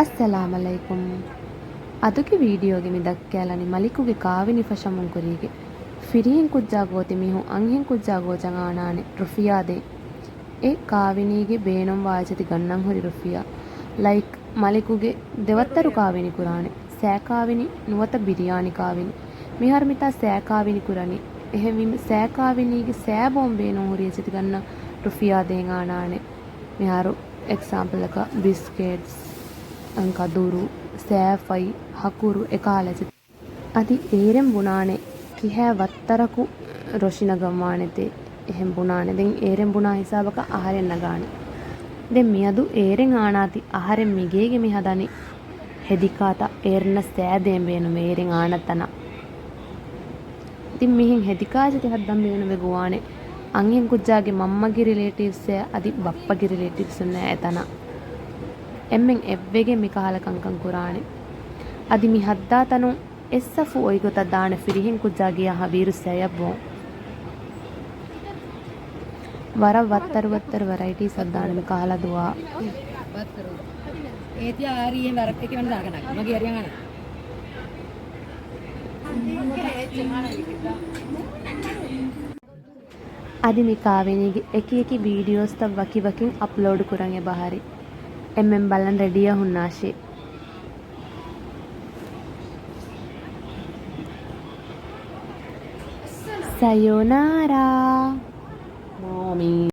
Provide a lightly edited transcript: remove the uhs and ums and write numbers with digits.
ಅಸ್ಸಲಾಮಲೈಕುಂ. ಅದುಗೆ ವೀಡಿಯೋಗೆ ಮಿದಕ್ಕ್ಯಾಲನಿ ಮಲಿಕುಗೆ ಕಾವಿನಿ ಫಶಮುನ್ ಕುರಿಗೆ ಫಿರಿಯನ್ ಕುಜ್ಜಾಗೋತಿ ಮಿಹು ಅಂಹೆನ್ ಕುಜ್ಜಾಗೋಜಂ ಆಣಾನೆ ರುಫಿಯಾದೆ ಎ ಕಾವಿನಿಗೆ ಬೇಣಂ ವಾಜತಿ ಗನ್ನಂ ಹುರಿ rufiyaa like ಮಲಿಕುಗೆ ದೆವತ್ತರು ಕಾವಿನಿ ಕುರಾಣೆ ಸෑ ಕಾವಿನಿ ನುವತ biryani ಕಾವಿನಿ ಮಿಹರ್ Mita ಸෑ ಕಾವಿನಿ ಕುರನಿ ಎಹೆವಿಮ್ ಸෑ ಕಾವಿನಿಗೆ ಸෑ ಬೋಂ ಬೇಣಂ ಹುರಿಯಜತಿ ಗನ್ನಂ ರುಫಿಯಾದೆ ಆಣಾನೆ ಮಿಹಾರು example ಲಕ ಬಿಸ್ಕೆಟ್ಸ್ ಅಂಕದುರು ಸෑಫೈ ಹಕುರು ಎಕಾಲಜಿ ಅದಿ ಏರೆಂ ಬುಣಾಣೆ ಕಿಹ್ಯಾ ವತ್ತರಕು ರೊಶಿನಗಮ್ಮಾಣೆತೆ එහෙම් බුණානේ දැන් ඒරෙන් බුණා හිසාබක ආහාරෙන් නගානේ දැන් මියදු ඒරෙන් ආනාති ආහාරෙන් මිගේගෙ මි හදනි හෙදිකාත ඒරන සෑදෙන් බේනු මේරෙන් ආනතන ඉතින් මිහින් හෙදිකාජති හද්දම් බේනු වෙගුවානේ අංගෙන් කුජ්ජාගේ මම්මගේ රිලේටිව්ස් අදි බප්පගේ රිලේටිව්ස් නෑ එතන එම්මෙන් එව්වෙගේ මි කහල කංකං කුරානේ අදි මි හද්දා තනු එස්සෆු ඔයිගොත දාන ෆිරිහින් කුජ්ජාගේ යහ වීරුස් සෑයබ්බෝ වර වත්තර වෙරයිටිස් අදාන මේ කහලා දුවා වත්තර ඒති ආරියෙන් වරක් එක වෙන දාගන්න මගේ හරියන් අන අදි මේ කාවෙනීගේ එක වීඩියෝස් තව වකින් අප්ලෝඩ් කරන් ඒ බහරි එම්එම් බලන් රෙඩියා හුන්නාෂේ සයෝනාරා mommy